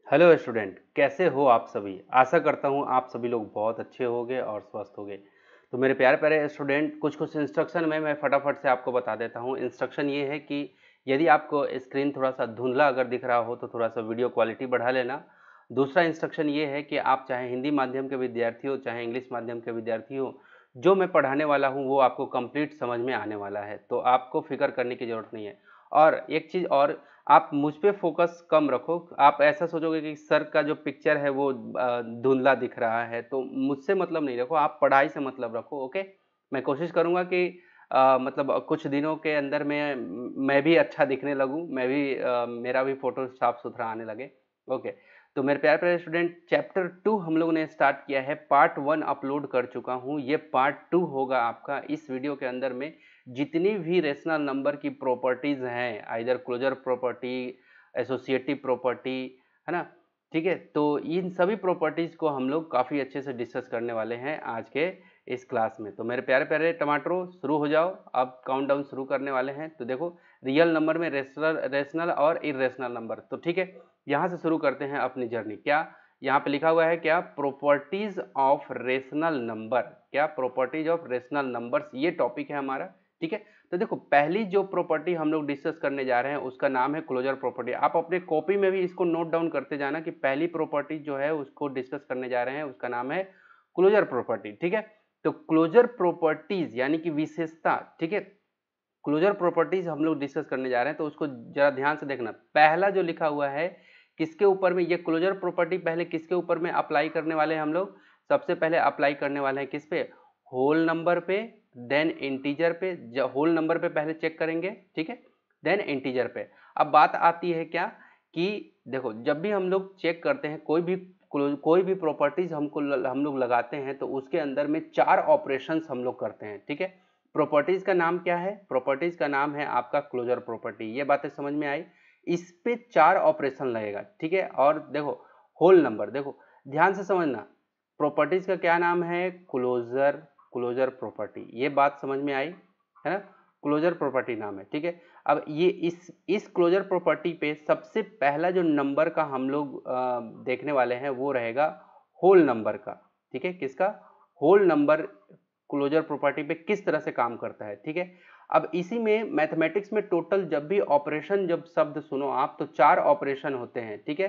Hello student, कैसे हो आप सभी। आशा करता हूँ आप सभी लोग बहुत अच्छे होंगे और स्वस्थ होंगे। तो मेरे प्यारे प्यारे स्टूडेंट, कुछ इंस्ट्रक्शन में मैं फटाफट से आपको बता देता हूँ। इंस्ट्रक्शन ये है कि यदि आपको स्क्रीन थोड़ा सा धुंधला अगर दिख रहा हो तो थोड़ा सा वीडियो क्वालिटी बढ़ा लेना। दूसरा इंस्ट्रक्शन ये है कि आप चाहे हिंदी माध्यम के विद्यार्थी हो चाहे इंग्लिश माध्यम के विद्यार्थी हो, जो मैं पढ़ाने वाला हूँ वो आपको कंप्लीट समझ में आने वाला है, तो आपको फिक्र करने की ज़रूरत नहीं है। और एक चीज़ और, आप मुझ पे फोकस कम रखो। आप ऐसा सोचोगे कि सर का जो पिक्चर है वो धुंधला दिख रहा है, तो मुझसे मतलब नहीं रखो, आप पढ़ाई से मतलब रखो। ओके, मैं कोशिश करूंगा कि मतलब कुछ दिनों के अंदर में मैं भी अच्छा दिखने लगूं, मैं भी मेरा भी फोटो साफ सुथरा आने लगे। ओके, तो मेरे प्यारे प्यारे स्टूडेंट, चैप्टर 2 हम लोगों ने स्टार्ट किया है। पार्ट 1 अपलोड कर चुका हूं, ये पार्ट 2 होगा आपका। इस वीडियो के अंदर में जितनी भी रेशनल नंबर की प्रॉपर्टीज हैं, either closure property, associative property, है ना, ठीक है, तो इन सभी प्रॉपर्टीज को हम लोग काफ़ी अच्छे से डिस्कस करने वाले हैं आज के इस क्लास में। तो मेरे प्यारे प्यारे टमाटरों, शुरू हो जाओ, अब काउंटडाउन शुरू करने वाले हैं। तो देखो, रियल नंबर में रेशनल और इरेशनल नंबर, तो ठीक है, यहाँ से शुरू करते हैं अपनी जर्नी। क्या यहाँ पे लिखा हुआ है, क्या प्रॉपर्टीज ऑफ रेशनल नंबर, क्या प्रॉपर्टीज ऑफ रेशनल नंबर्स, ये टॉपिक है हमारा। ठीक है, तो देखो, पहली जो प्रॉपर्टी हम लोग डिस्कस करने जा रहे हैं उसका नाम है क्लोजर प्रॉपर्टी। आप अपने कॉपी में भी इसको नोट डाउन करते जाना कि पहली प्रॉपर्टी जो है उसको डिस्कस करने जा रहे हैं उसका नाम है क्लोजर प्रॉपर्टी। ठीक है, तो क्लोजर प्रॉपर्टीज यानी कि विशेषता, ठीक है, क्लोजर प्रॉपर्टीज हम लोग डिस्कस करने जा रहे हैं, तो उसको जरा ध्यान से देखना। पहला जो लिखा हुआ है, किसके ऊपर में ये क्लोजर प्रॉपर्टी पहले किसके ऊपर में अप्लाई करने वाले हैं हम लोग, सबसे पहले अप्लाई करने वाले हैं किस पे, होल नंबर पे, देन इंटीजर पे। होल नंबर पे पहले चेक करेंगे, ठीक है, देन इंटीजर पे। अब बात आती है क्या, कि देखो, जब भी हम लोग चेक करते हैं कोई भी प्रॉपर्टीज हम लोग लगाते हैं, तो उसके अंदर में 4 ऑपरेशंस हम लोग करते हैं। ठीक है, प्रॉपर्टीज का नाम क्या है, प्रॉपर्टीज का नाम है आपका क्लोजर प्रॉपर्टी। ये बातें समझ में आई। इस पे 4 ऑपरेशन लगेगा। ठीक है, और देखो, होल नंबर, देखो ध्यान से समझना, प्रॉपर्टीज का क्या नाम है, क्लोजर क्लोजर प्रॉपर्टी। ये बात समझ में आई है ना, क्लोजर प्रॉपर्टी नाम है। ठीक है, अब ये इस क्लोजर प्रॉपर्टी पे सबसे पहला जो नंबर का हम लोग देखने वाले हैं वो रहेगा होल नंबर का। ठीक है, किसका, होल नंबर क्लोजर प्रॉपर्टी पे किस तरह से काम करता है। ठीक है, अब इसी में मैथमेटिक्स में टोटल जब भी ऑपरेशन, जब शब्द सुनो आप, तो 4 ऑपरेशन होते हैं। ठीक है,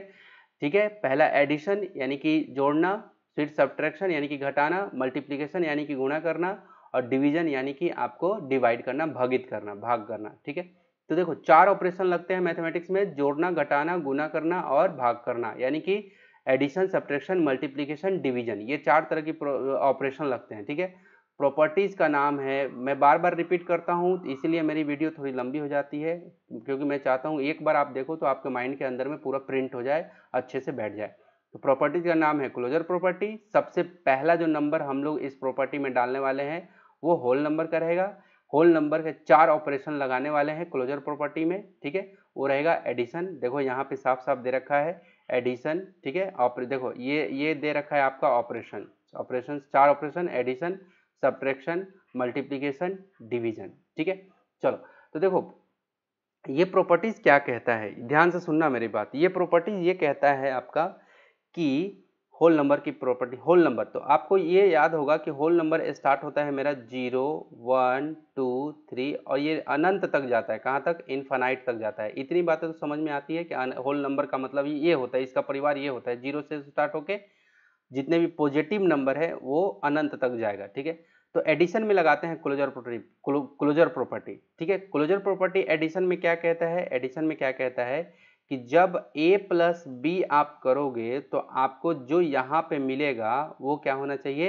ठीक है, पहला एडिशन यानी कि जोड़ना, फिर सब्ट्रैक्शन यानी कि घटाना, मल्टीप्लिकेशन यानी कि गुणा करना, और डिवीजन यानी कि आपको डिवाइड करना, भागित करना, भाग करना। ठीक है, तो देखो 4 ऑपरेशन लगते हैं मैथमेटिक्स में, जोड़ना, घटाना, गुणा करना और भाग करना, यानी कि एडिशन, सब्ट्रैक्शन, मल्टीप्लिकेशन, डिवीजन, ये 4 तरह की ऑपरेशन लगते हैं। ठीक है, प्रॉपर्टीज का नाम है, मैं बार बार रिपीट करता हूँ इसीलिए मेरी वीडियो थोड़ी लंबी हो जाती है, क्योंकि मैं चाहता हूँ एक बार आप देखो तो आपके माइंड के अंदर में पूरा प्रिंट हो जाए, अच्छे से बैठ जाए। तो प्रॉपर्टीज का नाम है क्लोजर प्रॉपर्टी। सबसे पहला जो नंबर हम लोग इस प्रॉपर्टी में डालने वाले हैं वो होल नंबर का रहेगा। होल नंबर के 4 ऑपरेशन लगाने वाले हैं क्लोजर प्रॉपर्टी में। ठीक है, वो रहेगा एडिशन, देखो यहाँ पे साफ साफ दे रखा है एडिशन। ठीक है, देखो ये दे रखा है आपका operation, 4 operation, addition, subtraction, multiplication, division. ठीक है, चलो, तो देखो ये प्रॉपर्टीज क्या कहता है, ध्यान से सुनना मेरी बात। ये प्रॉपर्टीज ये कहता है आपका कि होल नंबर की प्रॉपर्टी, होल नंबर, तो आपको ये याद होगा कि होल नंबर स्टार्ट होता है मेरा 0 1 2 3 और ये अनंत तक जाता है, कहाँ तक, इनफाइनाइट तक जाता है। इतनी बातें तो समझ में आती है कि होल नंबर का मतलब ये होता है, इसका परिवार ये होता है, 0 से स्टार्ट होके जितने भी पॉजिटिव नंबर है वो अनंत तक जाएगा। ठीक है, तो एडिशन में लगाते हैं क्लोजर प्रॉपर्टी। ठीक है, क्लोजर प्रॉपर्टी एडिशन में क्या कहता है, एडिशन में क्या कहता है कि जब a प्लस बी आप करोगे तो आपको जो यहाँ पे मिलेगा वो क्या होना चाहिए,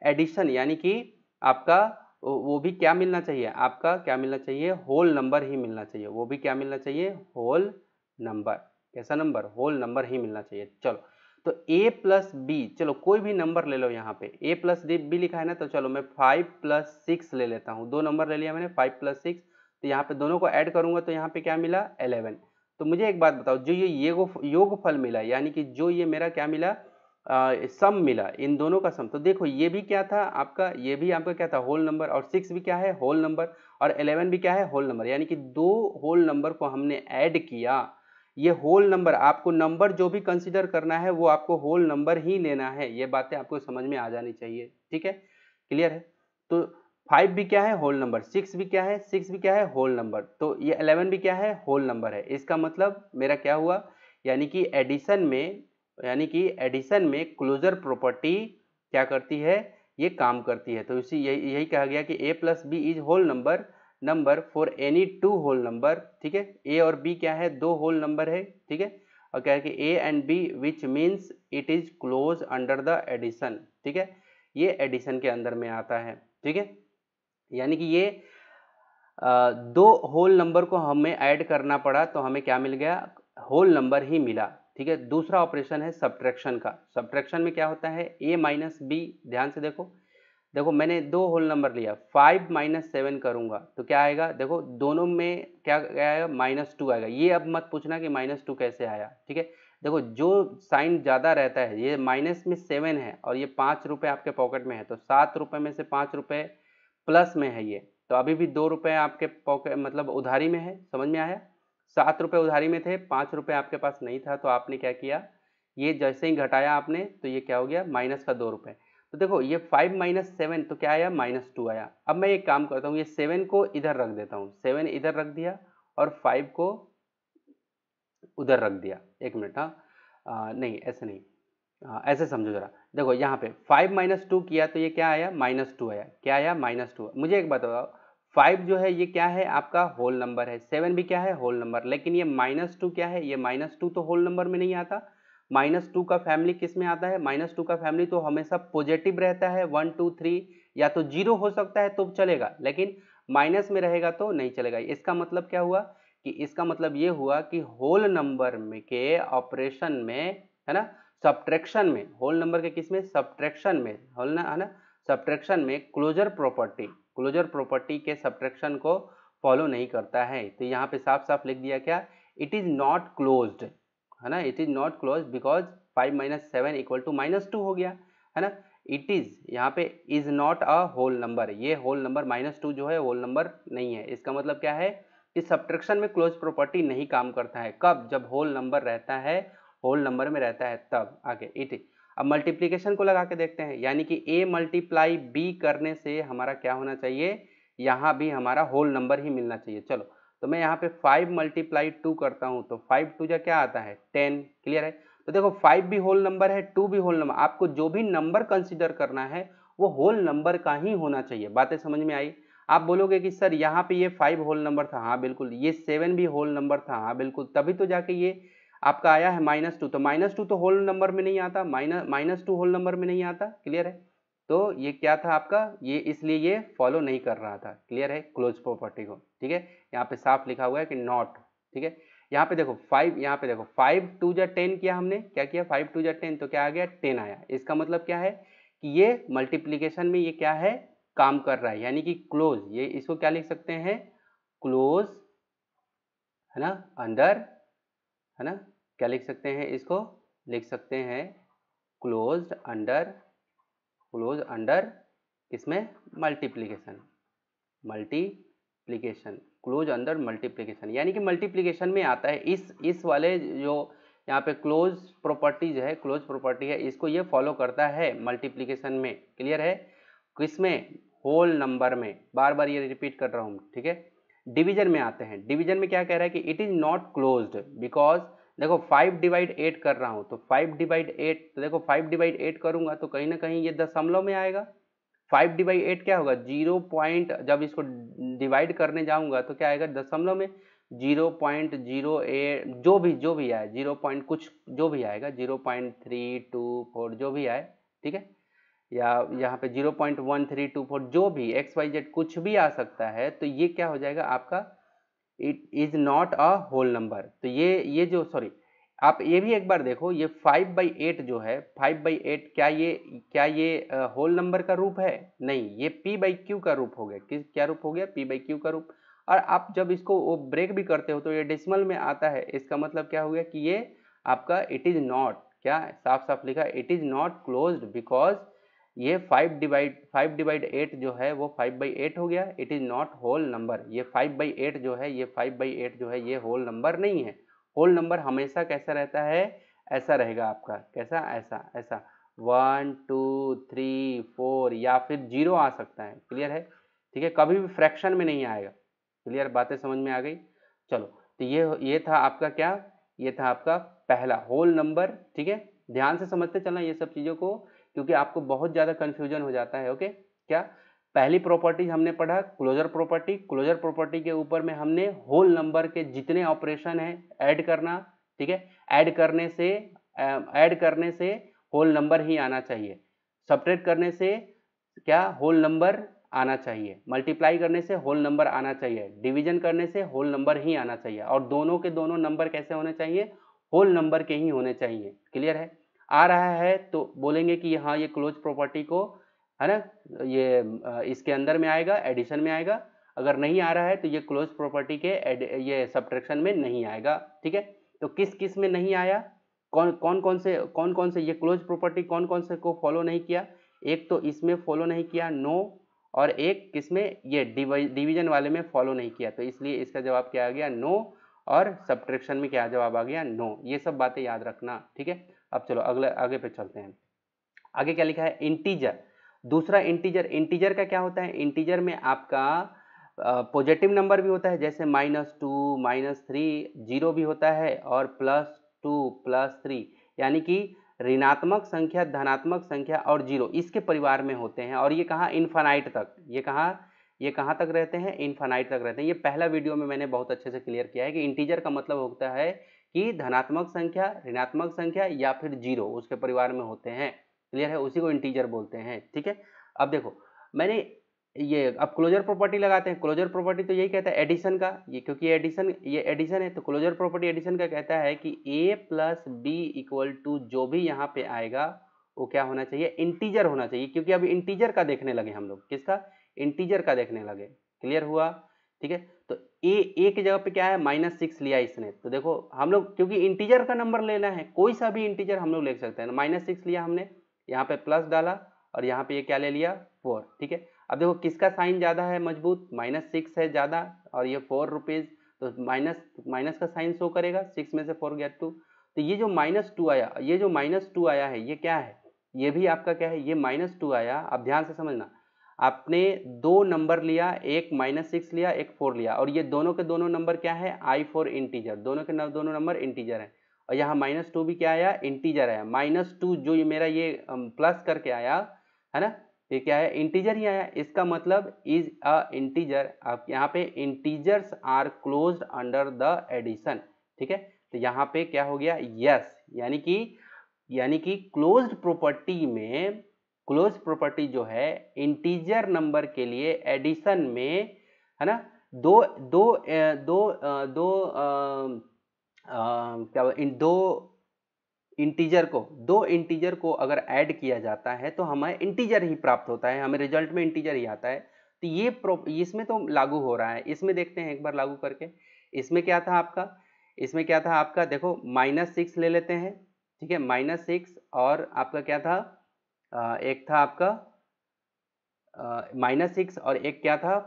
एडिशन, यानी कि आपका वो भी क्या मिलना चाहिए, आपका क्या मिलना चाहिए, होल नंबर ही मिलना चाहिए। वो भी क्या मिलना चाहिए, होल नंबर। कैसा नंबर, होल नंबर ही मिलना चाहिए। चलो, तो a प्लस बी, चलो कोई भी नंबर ले लो, यहाँ पे a प्लस बी लिखा है ना, तो चलो मैं 5 प्लस 6 ले लेता हूँ। 2 नंबर ले लिया मैंने, 5 प्लस 6, तो यहाँ पे दोनों को ऐड करूंगा तो यहाँ पे क्या मिला, 11। तो मुझे एक बात बताओ, जो ये योगफल मिला, यानी कि जो ये मेरा क्या मिला, सम मिला, इन दोनों का सम, तो देखो ये भी क्या था आपका, ये भी आपका क्या था, होल नंबर, और 6 भी क्या है, होल नंबर, और 11 भी क्या है, होल नंबर, यानी कि 2 होल नंबर को हमने ऐड किया, ये होल नंबर, आपको नंबर जो भी कंसीडर करना है वो आपको होल नंबर ही लेना है। ये बातें आपको समझ में आ जानी चाहिए, ठीक है, क्लियर है। तो 5 भी क्या है, होल नंबर। 6 भी क्या है, 6 भी क्या है, होल नंबर। तो ये 11 भी क्या है, होल नंबर है। इसका मतलब मेरा क्या हुआ, यानी कि एडिशन में क्लोजर प्रॉपर्टी क्या करती है, ये काम करती है। तो इसी यही कहा गया कि a plus B is whole number for any two whole number, ठीक है। a और b क्या है, दो होल नंबर है, ठीक है। और क्या है कि a and b which means it is close under the addition, ठीक है। ये एडिशन के अंदर में आता है, ठीक है। यानी कि ये दो होल नंबर को हमें ऐड करना पड़ा तो हमें क्या मिल गया, होल नंबर ही मिला, ठीक है। दूसरा ऑपरेशन है सब्ट्रैक्शन का। सब्ट्रैक्शन में क्या होता है, a माइनस बी, ध्यान से देखो, मैंने दो होल नंबर लिया, 5 माइनस 7 करूंगा तो क्या आएगा, देखो दोनों में क्या आएगा, -2 आएगा। ये अब मत पूछना कि -2 कैसे आया, ठीक है। देखो जो साइन ज्यादा रहता है, ये माइनस में 7 है और ये 5 रुपए आपके पॉकेट में है, तो 7 रुपए में से 5 रुपए प्लस में है ये, तो अभी भी 2 रुपए आपके पॉकेट मतलब उधारी में है, समझ में आया। 7 रुपए उधारी में थे, 5 रुपए आपके पास नहीं था, तो आपने क्या किया, ये जैसे ही घटाया आपने तो ये क्या हो गया, माइनस का 2 रुपए। तो देखो ये 5 माइनस 7 तो क्या आया, -2 आया। अब मैं एक काम करता हूँ, ये 7 को इधर रख देता हूँ, 7 इधर रख दिया और 5 को उधर रख दिया। एक मिनट, हाँ, नहीं ऐसे नहीं, ऐसे समझो जरा। देखो यहाँ पे 5 माइनस 2 किया तो ये क्या आया, -2 आया। क्या आया, -2। मुझे एक बात बताओ, 5 जो है ये क्या है, आपका होल नंबर है। 7 भी क्या है, होल नंबर। लेकिन ये -2 क्या है, ये -2 तो होल नंबर में नहीं आता। -2 का फैमिली किस में आता है, -2 का फैमिली तो हमेशा पॉजिटिव रहता है। 1 2 3 या तो 0 हो सकता है तो चलेगा, लेकिन माइनस में रहेगा तो नहीं चलेगा। इसका मतलब क्या हुआ, कि इसका मतलब ये हुआ कि होल नंबर में के ऑपरेशन में, है ना, सब्ट्रैक्शन में, होल नंबर के किस में, सब्ट्रैक्शन में, होल ना, है ना, सब्ट्रैक्शन में क्लोजर प्रॉपर्टी के सब्ट्रैक्शन को फॉलो नहीं करता है। तो यहाँ पे साफ साफ लिख दिया क्या, इट इज नॉट क्लोज्ड, है ना, it is not close because 5 minus 7 equal to -2 हो गया, है ना। इट इज, यहाँ पे is not a whole number, ये होल नंबर -2 जो है होल नंबर नहीं है। इसका मतलब क्या है कि सब्ट्रैक्शन में क्लोज प्रॉपर्टी नहीं काम करता है। कब, जब होल नंबर रहता है, होल नंबर में रहता है तब। आगे इट, अब मल्टीप्लीकेशन को लगा के देखते हैं, यानी कि a मल्टीप्लाई b करने से हमारा क्या होना चाहिए, यहाँ भी हमारा होल नंबर ही मिलना चाहिए। चलो, तो मैं यहाँ पे 5 मल्टीप्लाई 2 करता हूँ तो 5 2 जा क्या आता है, 10, क्लियर है। तो देखो 5 भी होल नंबर है, 2 भी होल नंबर, आपको जो भी नंबर कंसिडर करना है वो होल नंबर का ही होना चाहिए। बातें समझ में आई। आप बोलोगे कि सर यहाँ पे ये 5 होल नंबर था, हाँ बिल्कुल। ये 7 भी होल नंबर था, हाँ बिल्कुल। तभी तो जाके ये आपका आया है -2, तो -2 तो होल नंबर में नहीं आता, -2 होल नंबर में नहीं आता, क्लियर है। तो ये क्या था आपका, ये इसलिए ये फॉलो नहीं कर रहा था, क्लियर है, क्लोज प्रॉपर्टी को, ठीक है। यहाँ पे साफ लिखा हुआ है कि नॉट, ठीक है। यहाँ पे देखो 5, यहाँ पे देखो 5 2 जा 10 किया हमने, क्या किया, 5 2 जा 10 तो क्या आ गया, 10 आया। इसका मतलब क्या है कि ये मल्टीप्लीकेशन में ये क्या है, काम कर रहा है, यानी कि क्लोज। ये इसको क्या लिख सकते हैं, क्लोज, है ना, अंडर, है ना, क्या लिख सकते हैं इसको, लिख सकते हैं क्लोज्ड अंडर, क्लोज अंडर किसमें, मल्टीप्लीकेशन, क्लोज अंडर मल्टीप्लीकेशन, यानी कि मल्टीप्लीकेशन में आता है। इस वाले जो यहाँ पे क्लोज प्रॉपर्टीज है, क्लोज प्रॉपर्टी है, इसको ये फॉलो करता है मल्टीप्लीकेशन में, क्लियर है। किसमें, होल नंबर में, बार बार ये रिपीट कर रहा हूँ, ठीक है। डिवीजन में आते हैं, डिवीजन में क्या कह रहा है कि it is not closed because, देखो 5 डिवाइड 8 कर रहा हूं तो 5 डिवाइड 8, तो देखो 5 डिवाइड 8 करूंगा तो कहीं ना कहीं ये दशमलव में आएगा। 5 डिवाइड 8 क्या होगा, 0 पॉइंट, जब इसको डिवाइड करने जाऊंगा तो क्या आएगा, दशमलव में 0.08, जो भी आए, 0 पॉइंट कुछ जो भी आएगा, 0.324 जो भी आए, ठीक है, या यहाँ पे 0.1324 जो भी XYZ कुछ भी आ सकता है, तो ये क्या हो जाएगा आपका, it is not a whole number. तो ये जो, सॉरी, आप ये भी एक बार देखो, ये 5/8 जो है, 5/8 क्या ये होल नंबर का रूप है, नहीं, ये p/q का रूप हो गया। किस, क्या रूप हो गया, p/q का रूप। और आप जब इसको वो ब्रेक भी करते हो तो ये डेसिमल में आता है। इसका मतलब क्या हो गया कि ये आपका इट इज नॉट, क्या साफ साफ लिखा, it is not closed because ये 5/8 जो है वो 5/8 हो गया, it is not whole number. ये 5/8 जो है, ये 5/8 जो है ये होल नंबर नहीं है। होल नंबर हमेशा कैसा रहता है, ऐसा रहेगा आपका, कैसा, ऐसा ऐसा 1 2 3 4 या फिर 0 आ सकता है, क्लियर है, ठीक है, कभी भी फ्रैक्शन में नहीं आएगा, क्लियर, बातें समझ में आ गई। चलो, तो ये था आपका क्या, ये था आपका पहला होल नंबर, ठीक है, ध्यान से समझते चलना ये सब चीज़ों को, क्योंकि आपको बहुत ज़्यादा कन्फ्यूजन हो जाता है। ओके, क्या पहली प्रॉपर्टी हमने पढ़ा क्लोजर प्रॉपर्टी, क्लोजर प्रॉपर्टी के ऊपर में हमने होल नंबर के जितने ऑपरेशन है ऐड करना, ठीक है, ऐड करने से होल नंबर ही आना चाहिए, सब्ट्रैक्ट करने से क्या होल नंबर आना चाहिए, मल्टीप्लाई करने से होल नंबर आना चाहिए, डिवीजन करने से होल नंबर ही आना चाहिए, और दोनों के दोनों नंबर कैसे होने चाहिए, होल नंबर के ही होने चाहिए, क्लियर है। आ रहा है तो बोलेंगे कि हाँ ये क्लोज प्रॉपर्टी को, है ना, ये इसके अंदर में आएगा, एडिशन में आएगा, अगर नहीं आ रहा है तो ये क्लोज प्रॉपर्टी के ये सब्ट्रैक्शन में नहीं आएगा, ठीक है। तो किस किस में नहीं आया, कौन कौन से ये क्लोज प्रॉपर्टी कौन कौन से को फॉलो नहीं किया, एक तो इसमें फॉलो नहीं किया नो, और एक किसमें, ये डिवीजन वाले में फॉलो नहीं किया, तो इसलिए इसका जवाब क्या आ गया, नो, और सब्ट्रैक्शन में क्या जवाब आ गया, नो। ये सब बातें याद रखना, ठीक है। अब चलो अगले आगे पे चलते हैं। आगे क्या लिखा है, इंटीजर, दूसरा इंटीजर, इंटीजर का क्या होता है, इंटीजर में आपका पॉजिटिव नंबर भी होता है, जैसे -2 -3, 0 भी होता है, और +2 +3, यानी कि ऋणात्मक संख्या, धनात्मक संख्या और 0 इसके परिवार में होते हैं, और ये कहाँ, इन्फानाइट तक, ये कहाँ तक रहते हैं, इन्फानाइट तक रहते हैं। ये पहला वीडियो में मैंने बहुत अच्छे से क्लियर किया है कि इंटीजर का मतलब होता है कि धनात्मक संख्या, ऋणात्मक संख्या या फिर 0 उसके परिवार में होते हैं, क्लियर है, उसी को इंटीजर बोलते हैं, ठीक है। अब देखो मैंने ये अब क्लोजर प्रॉपर्टी लगाते हैं, क्लोजर प्रॉपर्टी तो यही कहता है एडिशन का, ये क्योंकि ये एडिशन है, तो क्लोजर प्रॉपर्टी एडिशन का कहता है कि a plus B equal to जो भी यहाँ पे आएगा वो क्या होना चाहिए, इंटीजर होना चाहिए, क्योंकि अभी इंटीजर का देखने लगे हम लोग, किसका, इंटीजर का देखने लगे, क्लियर हुआ, ठीक है। तो ए की जगह पे क्या है, -6 लिया इसने, तो देखो हम लोग क्योंकि इंटीजर का नंबर लेना है, कोई सा भी इंटीजर हम लोग ले सकते हैं, -6 लिया हमने, यहाँ पे प्लस डाला, और यहाँ पे ये क्या ले लिया, 4, ठीक है। अब देखो किसका साइन ज्यादा है मजबूत, -6 है ज्यादा, और ये 4 रुपीज, तो माइनस का साइन शो करेगा, 6 में से 4 गया 2, तो ये जो -2 आया, ये जो -2 आया है ये क्या है, ये भी आपका क्या है, ये -2 आया। अब ध्यान से समझना, आपने दो नंबर लिया, एक -6 लिया, एक 4 लिया, और ये दोनों के दोनों नंबर क्या है, i4 इंटीजर, दोनों के दोनों नंबर इंटीजर है, और यहाँ -2 भी क्या आया, इंटीजर आया, -2 जो ये मेरा ये प्लस करके आया है ना, ये क्या है, इंटीजर ही आया, इसका मतलब इज अ इंटीजर। आप यहाँ पे integers are closed under the addition, ठीक है, तो यहाँ पे क्या हो गया, यस, यानी कि क्लोज्ड प्रॉपर्टी में, क्लोज प्रॉपर्टी जो है इंटीजर नंबर के लिए एडिशन में, है ना, दो दो दो दो क्या इन दो इंटीजर को अगर ऐड किया जाता है तो हमें इंटीजर ही प्राप्त होता है, हमें रिजल्ट में इंटीजर ही आता है। तो ये इसमें तो लागू हो रहा है, इसमें देखते हैं एक बार लागू करके। इसमें क्या था आपका, देखो -6 ले लेते हैं, ठीक है, -6, और आपका क्या था, एक था आपका -6, और एक क्या था,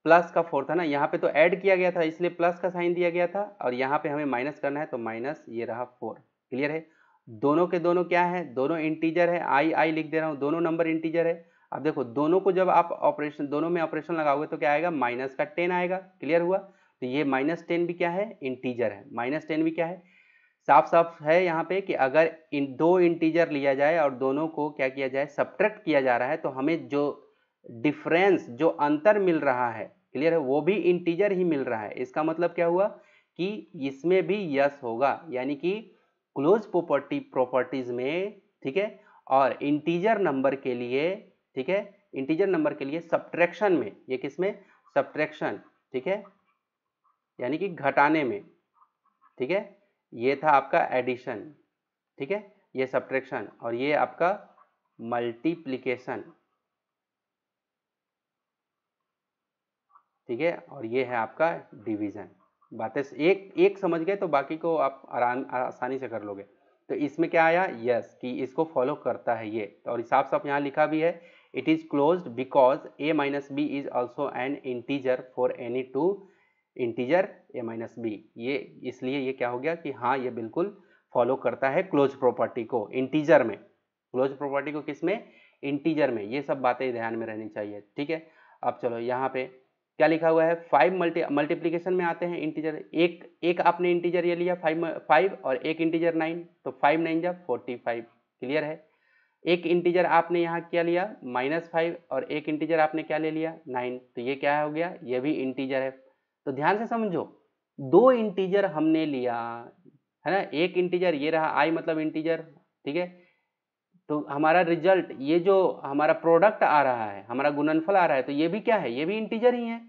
प्लस का 4 था ना, यहाँ पे तो ऐड किया गया था इसलिए प्लस का साइन दिया गया था, और यहाँ पे हमें माइनस करना है तो माइनस, ये रहा 4, क्लियर है। दोनों के दोनों क्या है, दोनों इंटीजर है, आई लिख दे रहा हूँ, दोनों नंबर इंटीजर है। अब देखो दोनों को जब आप ऑपरेशन, दोनों में ऑपरेशन लगाओगे तो क्या आएगा, माइनस का 10 आएगा, क्लियर हुआ। तो ये -10 भी क्या है, इंटीजर है, -10 भी क्या है, साफ साफ है यहाँ पे कि अगर इन दो इंटीजर लिया जाए और दोनों को क्या किया जाए, सब्ट्रैक्ट किया जा रहा है, तो हमें जो डिफरेंस, जो अंतर मिल रहा है, क्लियर है, वो भी इंटीजर ही मिल रहा है। इसका मतलब क्या हुआ कि इसमें भी यस होगा, यानी कि क्लोज प्रॉपर्टीज में, ठीक है, और इंटीजर नंबर के लिए, ठीक है, इंटीजर नंबर के लिए सब्ट्रैक्शन में, ये किसमें, सब्ट्रैक्शन, ठीक है, यानी कि घटाने में, ठीक है, ये था आपका एडिशन, ठीक है, ये सब्ट्रैक्शन, और ये आपका मल्टीप्लिकेशन, ठीक है, और ये है आपका डिवीजन। बातें एक एक समझ गए तो बाकी को आप आसानी से कर लोगे। तो इसमें क्या आया, यस, कि इसको फॉलो करता है ये, और साफ साफ यहाँ लिखा भी है, it is closed because a - b is also an integer for any two integer a minus B. ये इसलिए ये क्या हो गया कि हाँ ये बिल्कुल फॉलो करता है क्लोज प्रॉपर्टी को इंटीजर में। क्लोज प्रॉपर्टी को किस में? इंटीजर में। ये सब बातें ध्यान में रहनी चाहिए, ठीक है। अब चलो यहाँ पे क्या लिखा हुआ है, 5 मल्टीप्लीकेशन में आते हैं इंटीजर। एक आपने इंटीजर ये लिया 5 और एक इंटीजर 9, तो 5 9 जा 45, क्लियर है। एक इंटीजर आपने यहाँ क्या लिया -5 और एक इंटीजर आपने क्या ले लिया 9, तो ये क्या हो गया, ये भी इंटीजर है। तो ध्यान से समझो, दो इंटीजर हमने लिया है ना, एक इंटीजर ये रहा i मतलब इंटीजर, ठीक है। तो हमारा रिजल्ट, ये जो हमारा प्रोडक्ट आ रहा है, हमारा गुणनफल आ रहा है, तो ये भी क्या है, ये भी इंटीजर ही है।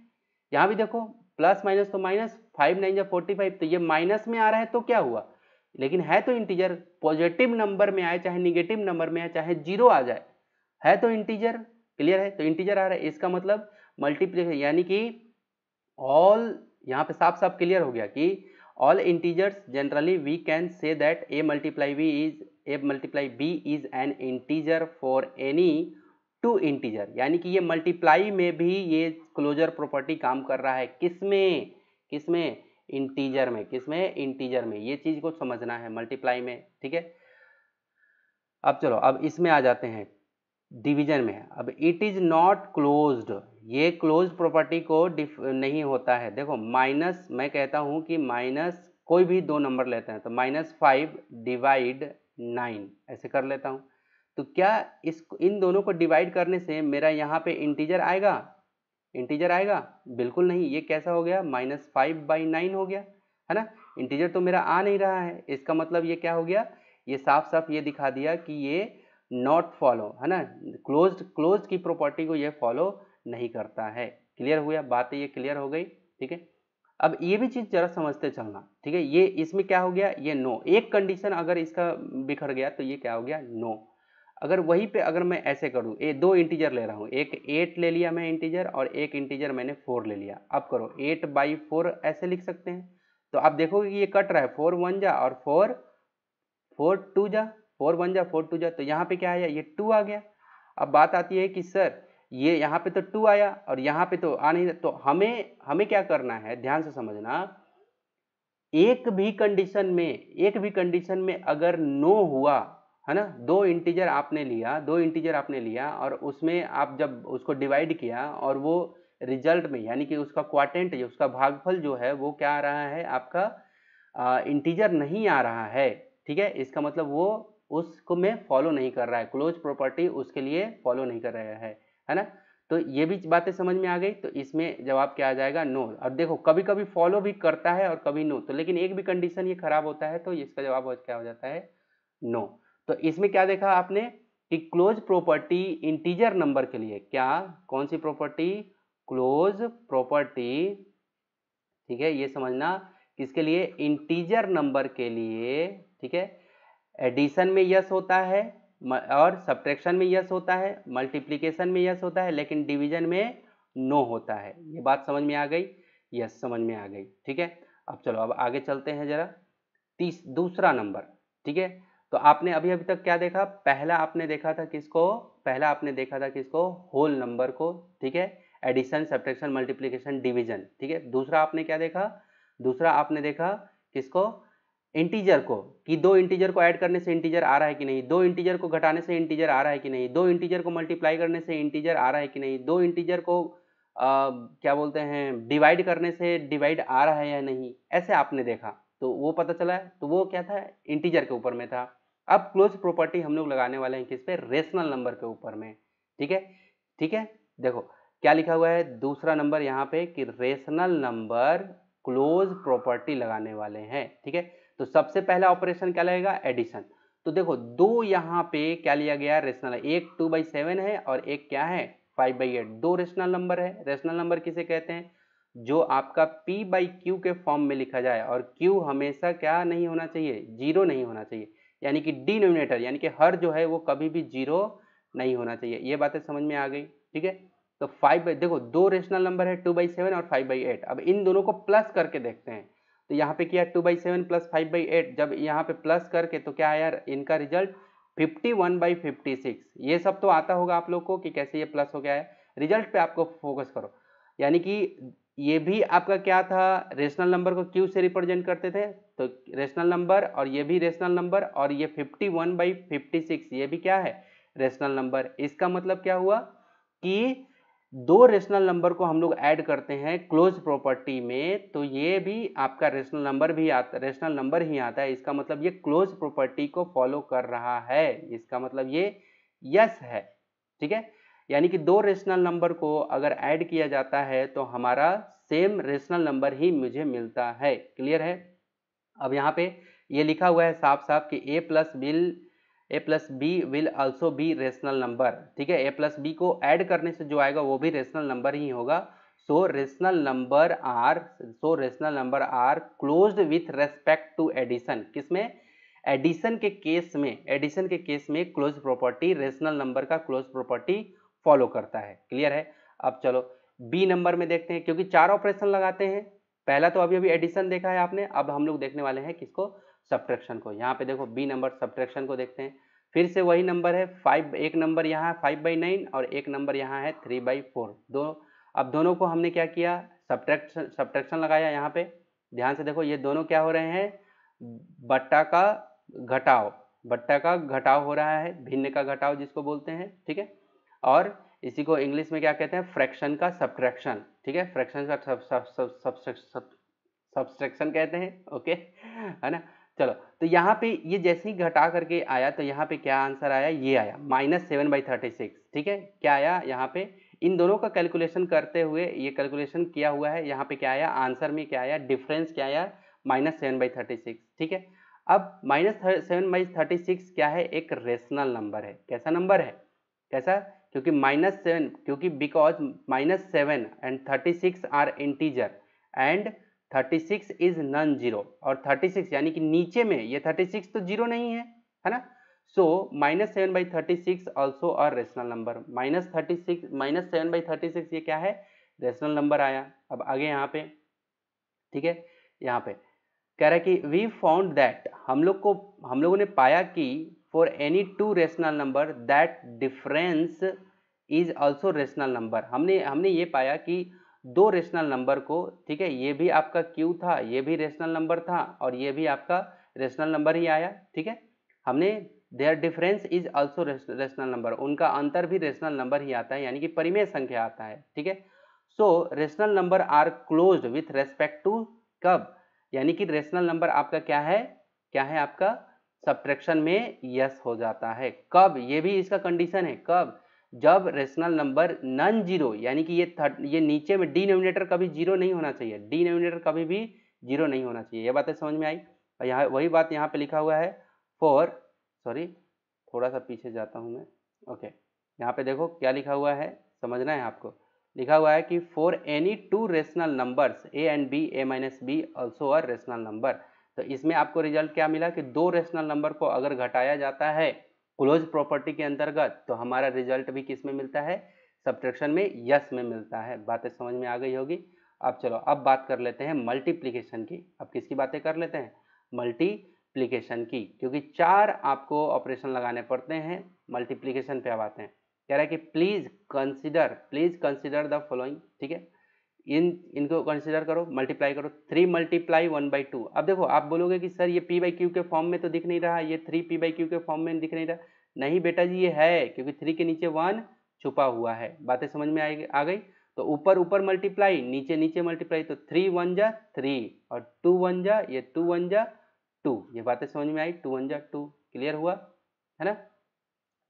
यहाँ भी देखो प्लस माइनस, तो माइनस 5 9 45, तो ये माइनस में आ रहा है तो क्या हुआ, लेकिन है तो इंटीजर। पॉजिटिव नंबर में आए चाहे निगेटिव नंबर में आए चाहे जीरो आ जाए, है तो इंटीजर, क्लियर है। तो इंटीजर आ रहा है, इसका मतलब मल्टीप्लीकेशन, यानी कि ऑल, यहाँ पे साफ साफ क्लियर हो गया कि all integers generally we can say that a multiply b is an integer for any two integer, यानी कि ये मल्टीप्लाई में भी ये क्लोजर प्रॉपर्टी काम कर रहा है। किसमें? किसमें? इंटीजर में। किसमें? इंटीजर में। ये चीज को समझना है मल्टीप्लाई में, ठीक है। अब चलो, अब इसमें आ जाते हैं डिवीजन में। अब इट इज नॉट क्लोज्ड, ये क्लोज्ड प्रॉपर्टी को नहीं होता है। देखो माइनस, मैं कहता हूं कि माइनस कोई भी दो नंबर लेते हैं तो -5 डिवाइड 9 ऐसे कर लेता हूं, तो क्या इस इन दोनों को डिवाइड करने से मेरा यहाँ पे इंटीजर आएगा? इंटीजर आएगा? बिल्कुल नहीं। ये कैसा हो गया, -5/9 हो गया, है ना। इंटीजर तो मेरा आ नहीं रहा है, इसका मतलब ये क्या हो गया, ये साफ साफ ये दिखा दिया कि ये नॉट फॉलो, है ना, क्लोज्ड की प्रॉपर्टी को ये फॉलो नहीं करता है। क्लियर हुआ बात, ये क्लियर हो गई, ठीक है। अब ये भी चीज जरा समझते चलना, ठीक है। ये इसमें क्या हो गया, ये नो। एक कंडीशन अगर इसका बिखर गया तो ये क्या हो गया, नो। अगर वहीं पे अगर मैं ऐसे करूँ, ये दो इंटीजर ले रहा हूँ, एक 8 ले लिया मैं इंटीजर और एक इंटीजर मैंने 4 ले लिया। अब करो 8/4 ऐसे लिख सकते हैं, तो आप देखोगे कि ये कट रहा है, 4 1 जा और 4 2 जा, 4 1 जा 4 2 जा, तो यहाँ पे क्या आया, ये 2 आ गया। अब बात आती है कि सर ये यहाँ पे तो 2 आया और यहाँ पे तो आ नहीं, तो हमें हमें क्या करना है, ध्यान से समझना। एक भी कंडीशन में अगर नो हुआ, है ना, दो इंटीजर आपने लिया और उसमें आप जब उसको डिवाइड किया और वो रिजल्ट में, यानी कि उसका क्वाटेंट, उसका भागफल जो है वो क्या आ रहा है आपका, इंटीजर नहीं आ रहा है, ठीक है। इसका मतलब वो उसको में फॉलो नहीं कर रहा है, क्लोज प्रॉपर्टी उसके लिए फॉलो नहीं कर रहा है ना। तो ये भी बातें समझ में आ गई, तो इसमें जवाब क्या आ जाएगा, नो। अब देखो कभी कभी फॉलो भी करता है और कभी नो, तो लेकिन एक भी कंडीशन ये खराब होता है तो इसका जवाब क्या हो जाता है, नो। तो इसमें क्या देखा आपने कि क्लोज प्रॉपर्टी इंटीजर नंबर के लिए, क्या कौन सी प्रॉपर्टी, क्लोज प्रॉपर्टी, ठीक है, ये समझना, किसके लिए, इंटीजर नंबर के लिए, ठीक है। एडिशन में यस होता है और सब्ट्रैक्शन में यस होता है, मल्टीप्लिकेशन में यस होता है, लेकिन डिवीजन में नो होता है। ये बात समझ में आ गई? यस, समझ में आ गई, ठीक है। अब चलो, अब आगे चलते हैं जरा, दूसरा नंबर, ठीक है। तो आपने अभी अभी तक क्या देखा, पहला आपने देखा था किसको, होल नंबर को, ठीक है, एडिशन सब्ट्रैक्शन मल्टीप्लिकेशन डिवीजन, ठीक है। दूसरा आपने क्या देखा, दूसरा आपने देखा किसको, इंटीजर को, कि दो इंटीजर को ऐड करने से इंटीजर आ रहा है कि नहीं, दो इंटीजर को घटाने से इंटीजर आ रहा है कि नहीं, दो इंटीजर को मल्टीप्लाई करने से इंटीजर आ रहा है कि नहीं, दो इंटीजर को क्या बोलते हैं डिवाइड करने से डिवाइड आ रहा है या नहीं, ऐसे आपने देखा, तो वो पता चला है। तो वो क्या था, इंटीजर के ऊपर में था। अब क्लोज प्रॉपर्टी हम लोग लगाने वाले हैं किस पे, रेशनल नंबर के ऊपर में, ठीक है। ठीक है, देखो क्या लिखा हुआ है दूसरा नंबर यहाँ पे कि रेशनल नंबर क्लोज प्रॉपर्टी लगाने वाले हैं, ठीक है। तो सबसे पहला ऑपरेशन क्या लगेगा, एडिशन। तो देखो दो यहाँ पे क्या लिया गया, रेशनल, एक 2/7 है और एक क्या है 5/8, दो रेशनल नंबर है। रेशनल नंबर किसे कहते हैं, जो आपका p/q के फॉर्म में लिखा जाए और q हमेशा क्या नहीं होना चाहिए, जीरो नहीं होना चाहिए, यानी कि डिनोमिनेटर, यानी कि हर जो है वो कभी भी जीरो नहीं होना चाहिए। ये बातें समझ में आ गई, ठीक है। तो देखो दो रेशनल नंबर है 2/7 और 5/8, अब इन दोनों को प्लस करके देखते हैं। तो यहाँ पे क्या 2/7 प्लस 5/8, जब यहाँ पे प्लस करके तो क्या आया इनका रिजल्ट 51/56। ये सब तो आता होगा आप लोग को कि कैसे ये प्लस हो गया है, रिजल्ट पे आपको फोकस करो, यानी कि ये भी आपका क्या था, रेशनल नंबर को क्यू से रिप्रेजेंट करते थे, तो रेशनल नंबर, और ये भी रेशनल नंबर, और ये 51/56 ये भी क्या है, रेशनल नंबर। इसका मतलब क्या हुआ कि दो रेशनल नंबर को हम लोग ऐड करते हैं क्लोज प्रॉपर्टी में, तो ये भी आपका रेशनल नंबर ही आता है। इसका मतलब ये क्लोज प्रॉपर्टी को फॉलो कर रहा है, इसका मतलब ये यस है, ठीक है। यानी कि दो रेशनल नंबर को अगर ऐड किया जाता है तो हमारा सेम रेशनल नंबर ही मुझे मिलता है। क्लियर है। अब यहाँ पे ये लिखा हुआ है साफ साफ कि A plus B will also be rational number, ठीक है। ए प्लस बी को ऐड करने से जो आएगा वो भी रेशनल नंबर ही होगा। So rational number are closed with respect to addition. किसमें, एडिशन के केस में क्लोज प्रॉपर्टी रेशनल नंबर का क्लोज प्रॉपर्टी फॉलो करता है। क्लियर है। अब चलो बी नंबर में देखते हैं, क्योंकि चार ऑपरेशन लगाते हैं। पहला तो अभी एडिशन देखा है आपने, अब हम लोग देखने वाले हैं किसको, सब्ट्रैक्शन को। यहाँ पे देखो बी नंबर सब्ट्रैक्शन को देखते हैं। फिर से वही नंबर है 5, एक नंबर यहाँ है 5/9 और एक नंबर यहाँ है 3/4। अब दोनों को हमने क्या किया, सब्ट्रैक्शन लगाया। यहाँ पे ध्यान से देखो, ये दोनों क्या हो रहे हैं, बट्टा का घटाव हो रहा है, भिन्न का घटाव जिसको बोलते हैं, ठीक है। और इसी को इंग्लिश में क्या कहते हैं, फ्रैक्शन का सब्ट्रैक्शन, ठीक है। फ्रैक्शन का सब्ट्रैक्शन कहते हैं, ओके, है ना। चलो, तो यहाँ पे ये जैसे ही घटा करके आया तो यहाँ पे क्या आंसर आया, ये आया -7/36, ठीक है। क्या आया यहाँ पे, इन दोनों का कैलकुलेशन करते हुए ये कैलकुलेशन किया हुआ है। यहाँ पे क्या आया, आंसर में क्या आया, डिफरेंस क्या आया, -7/36, ठीक है। अब -7/36 क्या है, एक रेशनल नंबर है। कैसा नंबर है, कैसा, क्योंकि -7, क्योंकि because -7 and 36 are integer and 36 is non zero, और 36 यानी कि नीचे में ये 36 तो जीरो नहीं है ना। सो -7/36 ऑल्सो अ रेशनल नंबर। -7/36 ये क्या है, रेशनल नंबर आया। अब आगे यहाँ पे, ठीक है, यहाँ पे कह रहा है कि वी फाउंड दैट, हम लोगों ने पाया कि for any two rational number that difference is also rational number. हमने ये पाया कि दो रेशनल नंबर को, ठीक है, ये भी आपका क्यू था, ये भी रेशनल नंबर था, और ये भी आपका रेशनल नंबर ही आया, ठीक है। हमने their difference is also rational number, उनका अंतर भी रेशनल नंबर ही आता है, यानी कि परिमेय संख्या आता है, ठीक है। So rational number are closed with respect to, कब, यानी कि रेशनल नंबर आपका क्या है आपका सब्ट्रैक्शन में यस हो जाता है। कब, ये भी इसका कंडीशन है, कब, जब रेशनल नंबर नॉन जीरो, यानी कि ये नीचे में डिनोमिनेटर कभी जीरो नहीं होना चाहिए, डिनोमिनेटर कभी भी जीरो नहीं होना चाहिए। ये बातें समझ में आई। और यहाँ वही बात यहाँ पे लिखा हुआ है फॉर, सॉरी थोड़ा सा पीछे जाता हूँ मैं, ओके। यहाँ पे देखो क्या लिखा हुआ है, समझना है आपको। लिखा हुआ है कि for any two rational numbers A and B, A minus B also a rational number. तो इसमें आपको रिजल्ट क्या मिला कि दो रेशनल नंबर को अगर घटाया जाता है क्लोज प्रॉपर्टी के अंतर्गत, तो हमारा रिजल्ट भी किस में मिलता है, सब्ट्रैक्शन में, यस में मिलता है। बातें समझ में आ गई होगी। अब चलो, अब बात कर लेते हैं मल्टीप्लीकेशन की। अब किसकी बातें कर लेते हैं, मल्टीप्लीकेशन की, क्योंकि चार आपको ऑपरेशन लगाने पड़ते हैं। मल्टीप्लीकेशन पे अब आते हैं। कह रहा है कि प्लीज कंसिडर द फॉलोइंग, ठीक है। इनको कंसिडर करो, मल्टीप्लाई करो। 3 × 1/2। अब देखो आप बोलोगे कि सर ये p/q के फॉर्म में तो दिख नहीं रहा, ये 3p/q के फॉर्म में दिख नहीं रहा। नहीं बेटा जी, ये है, क्योंकि 3 के नीचे 1 छुपा हुआ है। बातें समझ में आ गई। तो ऊपर ऊपर मल्टीप्लाई, नीचे नीचे मल्टीप्लाई, तो 3 1 जा 3 और 2 1 जा, ये 2 1 जा 2। ये बातें समझ में आई, 2 1 जा 2। क्लियर हुआ, है ना।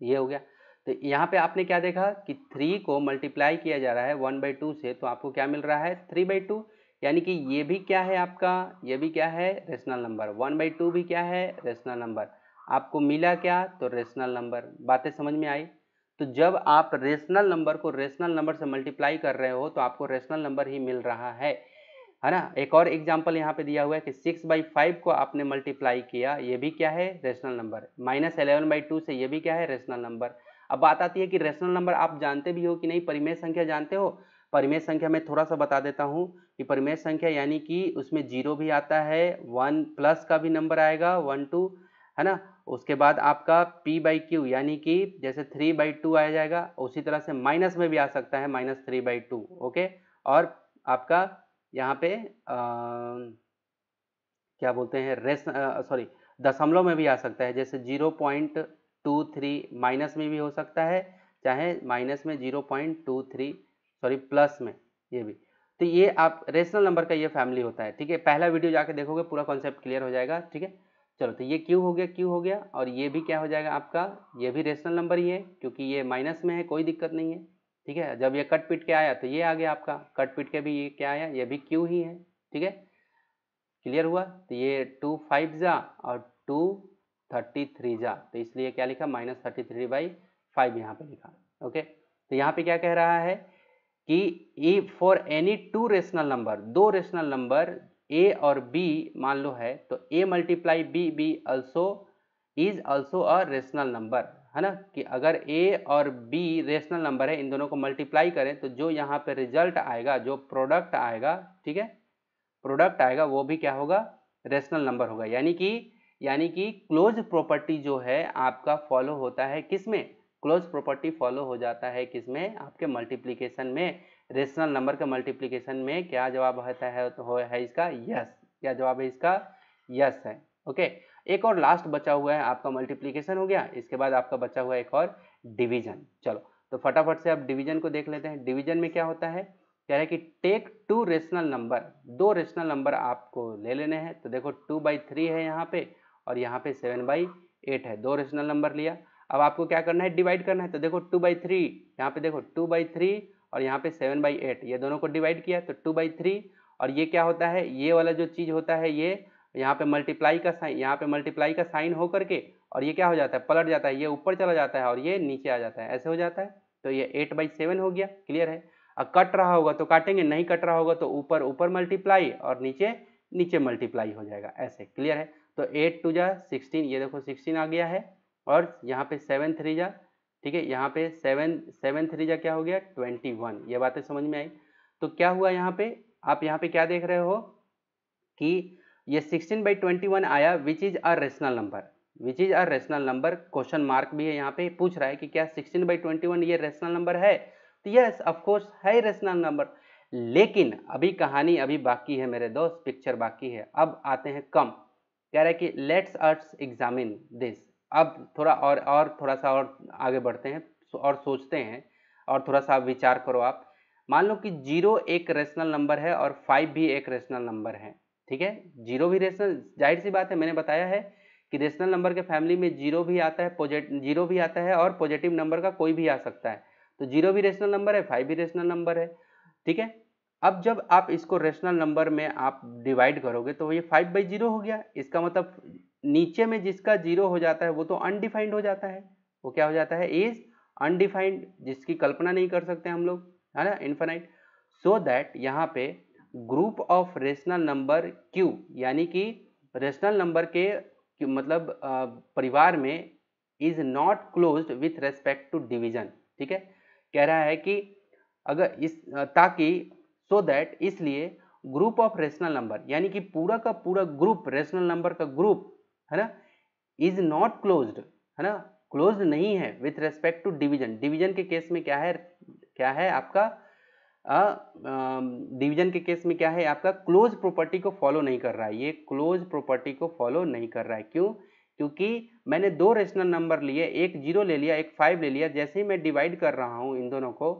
ये हो गया। तो यहाँ पे आपने क्या देखा कि 3 को मल्टीप्लाई किया जा रहा है 1/2 से, तो आपको क्या मिल रहा है 3/2। यानी कि ये भी क्या है आपका, ये भी क्या है, रेशनल नंबर। 1/2 भी क्या है, रेशनल नंबर। आपको मिला क्या, तो रेशनल नंबर। बातें समझ में आई। तो जब आप रेशनल नंबर को रेशनल नंबर से मल्टीप्लाई कर रहे हो तो आपको रेशनल नंबर ही मिल रहा है ना। एक और एग्जांपल यहाँ पे दिया हुआ है कि 6/5 को आपने मल्टीप्लाई किया, ये भी क्या है, रेशनल नंबर। -11/2 से, ये भी क्या है, रेशनल नंबर। अब बात आती है कि रेशनल नंबर आप जानते भी हो कि नहीं, परिमेय संख्या जानते हो। परिमेय संख्या में थोड़ा सा बता देता हूँ कि परिमेय संख्या यानी कि उसमें जीरो भी आता है, 1 प्लस का भी नंबर आएगा 1 2, है ना। उसके बाद आपका p/q यानी कि जैसे 3/2 आ जाएगा, उसी तरह से माइनस में भी आ सकता है -3/2, ओके। और आपका यहाँ पे क्या बोलते हैं सॉरी दशमलव में भी आ सकता है, जैसे 0.23 माइनस में भी हो सकता है, चाहे माइनस में 0.23 सॉरी प्लस में, ये भी। तो ये आप रेशनल नंबर का ये फैमिली होता है, ठीक है। पहला वीडियो जाके देखोगे पूरा कॉन्सेप्ट क्लियर हो जाएगा, ठीक है। चलो, तो ये क्यू हो गया, क्यू हो गया, और ये भी क्या हो जाएगा आपका, ये भी रेशनल नंबर ही है क्योंकि ये माइनस में है, कोई दिक्कत नहीं है, ठीक है। जब ये कट पिट के आया तो ये आ गया आपका, कट पिट के भी ये क्या आया, ये भी क्यू ही है, ठीक है। क्लियर हुआ। तो ये 2 5 जा और 2 33 जा, तो इसलिए क्या लिखा, -33/5 यहाँ पे लिखा। ओके, तो यहाँ पे क्या कह रहा है कि ई for any two rational number, दो रेशनल नंबर ए और बी मान लो है, तो A multiply B B also is also a rational number, है ना। कि अगर ए और बी रेशनल नंबर है, इन दोनों को मल्टीप्लाई करें तो जो यहाँ पे रिजल्ट आएगा, जो प्रोडक्ट आएगा, ठीक है, प्रोडक्ट आएगा वो भी क्या होगा, रेशनल नंबर होगा। यानी कि क्लोज प्रॉपर्टी जो है आपका फॉलो होता है किसमें, क्लोज प्रॉपर्टी फॉलो हो जाता है किसमें, आपके मल्टीप्लिकेशन में। रेशनल नंबर के मल्टीप्लिकेशन में क्या जवाब होता है, तो है इसका यस। क्या जवाब है इसका, यस है। ओके, एक और लास्ट बचा हुआ है आपका, मल्टीप्लिकेशन हो गया, इसके बाद आपका बचा हुआ एक और डिवीजन। चलो, तो फटाफट से आप डिवीजन को देख लेते हैं। डिवीजन में क्या होता है, कह रहा है कि टेक टू रेशनल नंबर, दो रेशनल नंबर आपको ले लेने हैं। तो देखो 2/3 है यहाँ पे, और यहाँ पे 7/8 है, दो रेशनल नंबर लिया। अब आपको क्या करना है, डिवाइड करना है। तो देखो 2/3, यहाँ पे देखो 2/3 और यहाँ पे 7/8, ये दोनों को डिवाइड किया तो 2/3, और ये क्या होता है, ये वाला जो चीज होता है, ये यहाँ पे मल्टीप्लाई का साइन, यहाँ पे मल्टीप्लाई का साइन हो करके, और ये क्या हो जाता है, पलट जाता है, ये ऊपर चला जाता है और ये नीचे आ जाता है, ऐसे हो जाता है। तो ये 8/7 हो गया, क्लियर है। अब कट रहा होगा तो काटेंगे, नहीं कट रहा होगा तो ऊपर ऊपर मल्टीप्लाई और नीचे नीचे मल्टीप्लाई हो जाएगा, ऐसे, क्लियर है। तो 8 2 जा 16, ये देखो 16 आ गया है, और यहाँ पे 7 3 जा, ठीक है, यहाँ पे 7 3 जा क्या हो गया, 21। ये बातें समझ में आई। तो क्या हुआ यहाँ पे, आप यहाँ पे क्या देख रहे हो कि ये 16/21 आया, which is a rational number, which is a rational number, question mark भी है यहाँ पे, पूछ रहा है कि क्या 16/21 ये रेशनल नंबर है। तो यस ऑफ कोर्स है रेशनल नंबर, लेकिन अभी कहानी अभी बाकी है मेरे दोस्त, पिक्चर बाकी है। अब आते हैं कम, कह रहा है कि लेट्स अस एग्जामिन दिस। अब थोड़ा और थोड़ा सा और आगे बढ़ते हैं और सोचते हैं, और थोड़ा सा विचार करो आप। मान लो कि 0 एक रेशनल नंबर है और 5 भी एक रेशनल नंबर है, ठीक है। 0 भी रेशनल, जाहिर सी बात है, मैंने बताया है कि रेशनल नंबर के फैमिली में 0 भी आता है, 0 भी आता है, और पॉजिटिव नंबर का कोई भी आ सकता है। तो 0 भी रेशनल नंबर है, 5 भी रेशनल नंबर है, ठीक है। अब जब आप इसको रेशनल नंबर में आप डिवाइड करोगे तो ये 5/0 हो गया। इसका मतलब नीचे में जिसका 0 हो जाता है वो तो अनडिफाइंड हो जाता है, वो क्या हो जाता है, इज अनडिफाइंड, जिसकी कल्पना नहीं कर सकते हम लोग, है ना, इनफाइनाइट। सो दैट यहाँ पे group of rational number Q, यानी कि रेशनल नंबर के मतलब परिवार में, is not closed with respect to division, ठीक है। कह रहा है कि अगर इस ताकि, सो दैट, इसलिए ग्रुप ऑफ रेशनल नंबर, यानी कि पूरा का पूरा ग्रुप, रेशनल नंबर का ग्रुप, है ना, इज नॉट क्लोज्ड, है ना, क्लोज्ड नहीं है with respect to division. Division के केस में क्या है आपका, डिवीजन के केस में क्या है आपका, क्लोज प्रॉपर्टी को फॉलो नहीं कर रहा है, ये क्लोज प्रॉपर्टी को फॉलो नहीं कर रहा है। क्यों, क्योंकि मैंने दो रेशनल नंबर लिए, एक 0 ले लिया, एक 5 ले लिया, जैसे ही मैं डिवाइड कर रहा हूं इन दोनों को,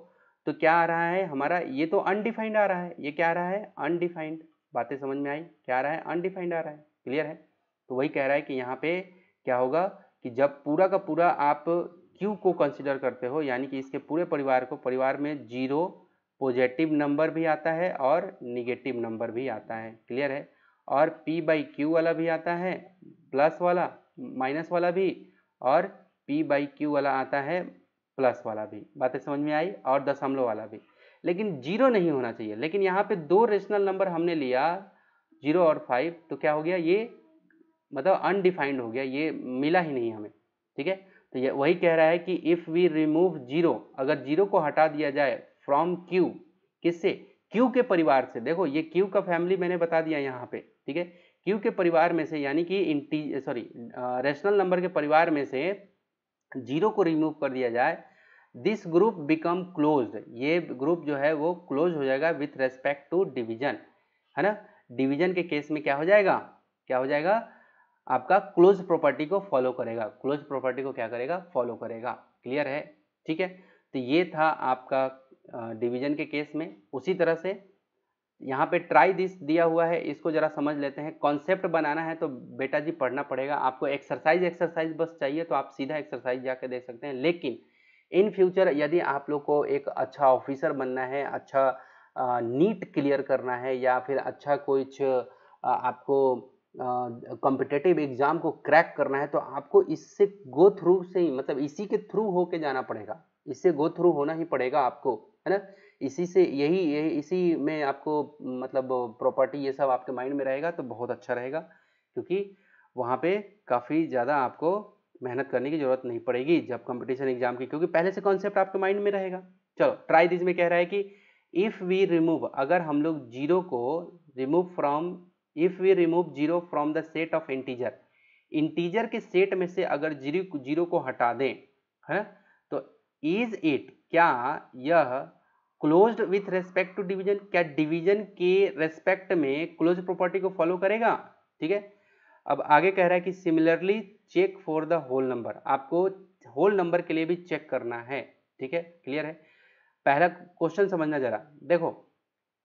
तो क्या आ रहा है हमारा, ये तो अनडिफाइंड आ रहा है, ये क्या आ रहा है, अनडिफाइंड। बातें समझ में आई, क्या आ रहा है, अनडिफाइंड आ रहा है, क्लियर है। तो वही कह रहा है कि यहाँ पे क्या होगा कि जब पूरा का पूरा आप क्यू को कंसिडर करते हो, यानी कि इसके पूरे परिवार को, परिवार में 0 पॉजिटिव नंबर भी आता है और निगेटिव नंबर भी आता है, क्लियर है। और p/q वाला भी आता है, प्लस वाला, माइनस वाला भी, और p/q वाला आता है, प्लस वाला भी। बातें समझ में आई, और दशमलव वाला भी। लेकिन 0 नहीं होना चाहिए। लेकिन यहाँ पे दो रेशनल नंबर हमने लिया, 0 और 5, तो क्या हो गया, ये मतलब अनडिफाइंड हो गया, ये मिला ही नहीं हमें, ठीक है। तो ये वही कह रहा है कि इफ वी रिमूव 0, अगर 0 को हटा दिया जाए फ्रॉम क्यू, किससे, क्यू के परिवार से। देखो ये क्यू का फैमिली मैंने बता दिया यहाँ पे, ठीक है। क्यू के परिवार में से, यानी कि रेशनल नंबर के परिवार में से 0 को रिमूव कर दिया जाए, दिस ग्रुप बिकम क्लोज्ड, ये ग्रुप जो है वो क्लोज हो जाएगा विथ रेस्पेक्ट टू डिवीजन, है ना। डिवीजन के केस में क्या हो जाएगा, क्या हो जाएगा, आपका क्लोज प्रॉपर्टी को फॉलो करेगा, क्लोज प्रॉपर्टी को क्या करेगा, फॉलो करेगा। क्लियर है, ठीक है। तो ये था आपका डिवीजन के केस में। उसी तरह से यहाँ पे ट्राई दिस दिया हुआ है, इसको जरा समझ लेते हैं। कॉन्सेप्ट बनाना है तो बेटा जी पढ़ना पड़ेगा आपको, एक्सरसाइज बस चाहिए तो आप सीधा एक्सरसाइज जाके देख सकते हैं। लेकिन इन फ्यूचर यदि आप लोग को एक अच्छा ऑफिसर बनना है, अच्छा नीट क्लियर करना है, या फिर अच्छा कुछ आपको कॉम्पिटिटिव एग्जाम को क्रैक करना है, तो आपको इससे गो थ्रू से ही, मतलब इसी के थ्रू होके जाना पड़ेगा, इससे गो थ्रू होना ही पड़ेगा आपको, है ना। इसी से यही इसी में आपको मतलब प्रॉपर्टी ये सब आपके माइंड में रहेगा तो बहुत अच्छा रहेगा, क्योंकि वहाँ पे काफ़ी ज़्यादा आपको मेहनत करने की जरूरत नहीं पड़ेगी जब कंपटीशन एग्जाम की, क्योंकि पहले से कॉन्सेप्ट आपके माइंड में रहेगा। चलो ट्राई दिस में कह रहा है कि इफ वी रिमूव, अगर हम लोग जीरो को remove from, if we remove zero from the set of integer, integer के सेट में से अगर जीरो को हटा दें, है, तो इज इट, क्या यह closed with respect to division, क्या डिवीजन के रेस्पेक्ट में क्लोज प्रॉपर्टी को फॉलो करेगा, ठीक है। अब आगे कह रहा है कि similarly check for the whole number, आपको होल नंबर के लिए भी चेक करना है, ठीक है। क्लियर है। पहला क्वेश्चन समझना जरा, देखो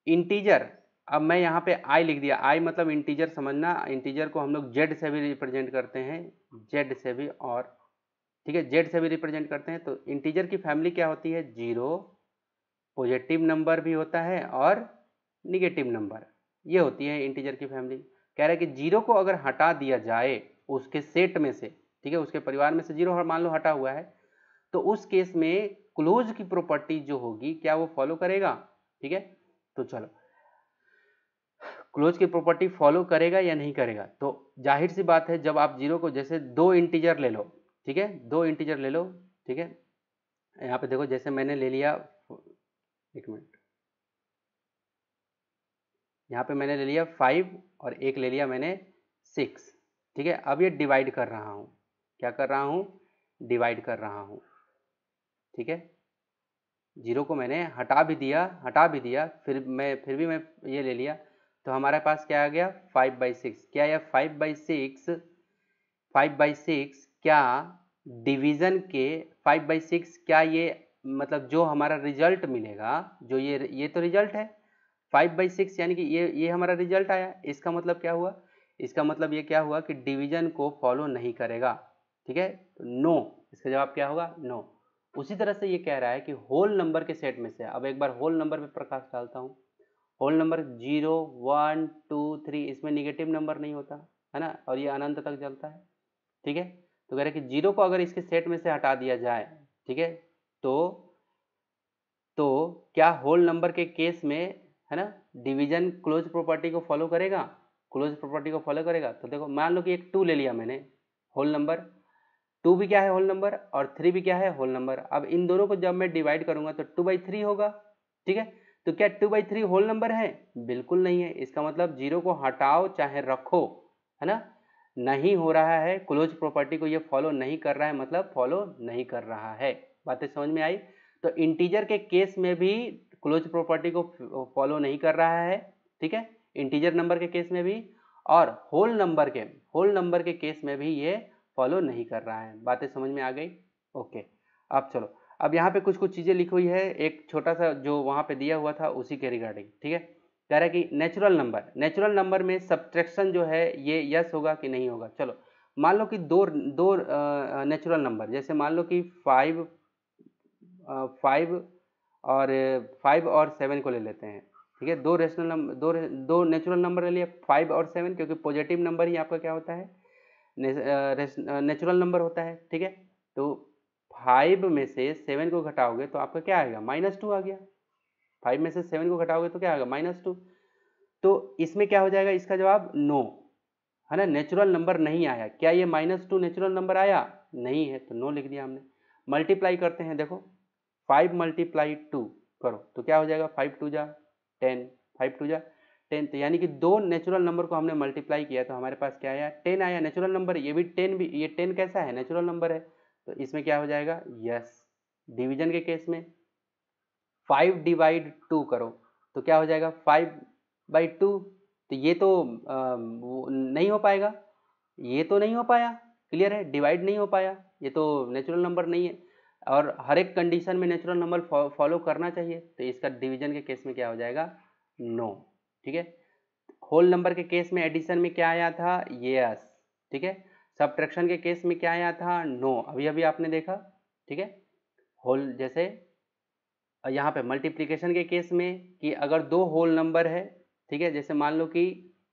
इंटीजर, अब मैं यहाँ पे आई लिख दिया, आई मतलब इंटीजर समझना, इंटीजर को हम लोग जेड से भी रिप्रेजेंट करते हैं, जेड से भी, और ठीक है जेड से भी रिप्रेजेंट करते हैं। तो इंटीजर की फैमिली क्या होती है, जीरो, पॉजिटिव नंबर भी होता है और निगेटिव नंबर, ये होती है इंटीजर की फैमिली। कह रहा है कि जीरो को अगर हटा दिया जाए उसके सेट में से, ठीक है, उसके परिवार में से जीरो मान लो हटा हुआ है, तो उस केस में क्लोज की प्रॉपर्टी जो होगी क्या वो फॉलो करेगा, ठीक है। तो चलो क्लोज की प्रॉपर्टी फॉलो करेगा या नहीं करेगा, तो जाहिर सी बात है जब आप जीरो को, जैसे दो इंटीजर ले लो, ठीक है, दो इंटीजर ले लो, ठीक है। यहाँ पे देखो जैसे मैंने ले लिया, एक मिनट, यहाँ पे मैंने ले लिया 5 और एक ले लिया मैंने 6, ठीक है। अब ये डिवाइड कर रहा हूँ, क्या कर रहा हूँ, डिवाइड कर रहा हूँ, ठीक है। जीरो को मैंने हटा भी दिया, फिर भी मैं ये ले लिया, तो हमारे पास क्या आ गया 5/6। क्या यह 5/6 क्या डिवीजन के 5/6, क्या ये मतलब जो हमारा रिजल्ट मिलेगा, जो ये तो रिजल्ट है 5/6, यानी कि ये हमारा रिजल्ट आया, इसका मतलब क्या हुआ, इसका मतलब ये क्या हुआ कि डिवीजन को फॉलो नहीं करेगा, ठीक है। तो नो, इसका जवाब क्या होगा, नो। उसी तरह से ये कह रहा है कि होल नंबर के सेट में से, अब एक बार होल नंबर पे प्रकाश डालता हूँ, होल नंबर 0 1 2 3, इसमें निगेटिव नंबर नहीं होता है ना, और ये अनंत तक चलता है, ठीक है। तो कह रहे हैं कि जीरो को अगर इसके सेट में से हटा दिया जाए, ठीक है, तो तो क्या होल नंबर के केस में, है ना, डिवीजन क्लोज प्रॉपर्टी को फॉलो करेगा, क्लोज प्रॉपर्टी को फॉलो करेगा। तो देखो मान लो कि एक 2 ले लिया मैंने, होल नंबर 2 भी क्या है होल नंबर, और 3 भी क्या है होल नंबर। अब इन दोनों को जब मैं डिवाइड करूंगा तो 2/3 होगा, ठीक है। तो क्या 2/3 होल नंबर है, बिल्कुल नहीं है। इसका मतलब जीरो को हटाओ चाहे रखो, है ना, नहीं हो रहा है, क्लोज प्रॉपर्टी को ये फॉलो नहीं कर रहा है, मतलब फॉलो नहीं कर रहा है। बातें समझ में आई। तो इंटीजर के केस में भी क्लोज प्रॉपर्टी को फॉलो नहीं कर रहा है, ठीक है, इंटीजर नंबर के केस में भी, और होल नंबर के केस में भी ये फॉलो नहीं कर रहा है। बातें समझ में आ गई, ओके। अब चलो, अब यहाँ पे कुछ कुछ चीज़ें लिखी हुई है, एक छोटा सा जो वहाँ पे दिया हुआ था उसी के रिगार्डिंग, ठीक है। कह रहा है कि नेचुरल नंबर में सब्ट्रैक्शन जो है ये यस होगा कि नहीं होगा। चलो मान लो कि दो दो नेचुरल नंबर, जैसे मान लो कि 5 और 7 को ले लेते हैं, ठीक है। दो रेशनल नंबर, दो नेचुरल नंबर ले लिया 5 और 7, क्योंकि पॉजिटिव नंबर ही आपका क्या होता है, नेचुरल नंबर होता है, ठीक है। तो 5 में से 7 को घटाओगे तो आपका क्या आएगा, -2 आ गया। 5 में से 7 को घटाओगे तो क्या आएगा, -2। तो इसमें क्या हो जाएगा, इसका जवाब नो, है ना, नेचुरल नंबर नहीं आया। क्या ये -2 नेचुरल नंबर आया, नहीं है, तो नो लिख दिया हमने। मल्टीप्लाई करते हैं, देखो 5 × 2 करो तो क्या हो जाएगा, 5 2 जा 10, 5 2 जा 10। तो यानी कि दो नेचुरल नंबर को हमने मल्टीप्लाई किया तो हमारे पास क्या आया, 10 आया। नेचुरल नंबर ये भी 10, भी ये 10 कैसा है, नेचुरल नंबर है। तो इसमें क्या हो जाएगा, यस, डिवीजन के केस में 5 डिवाइड 2 करो तो क्या हो जाएगा 5/2। तो ये तो नहीं हो पाएगा, ये तो नहीं हो पाया, क्लियर है, डिवाइड नहीं हो पाया, ये तो नेचुरल नंबर नहीं है और हर एक कंडीशन में नेचुरल नंबर फॉलो करना चाहिए। तो इसका डिवीजन के केस में क्या हो जाएगा, नो। ठीक है, होल नंबर के केस में एडिशन में क्या आया था, यस। ठीक है, सब्ट्रैक्शन के केस में क्या आया था, नो, अभी अभी आपने देखा। ठीक है, होल जैसे यहाँ पे मल्टीप्लिकेशन के केस में कि अगर दो होल नंबर है, ठीक है, जैसे मान लो कि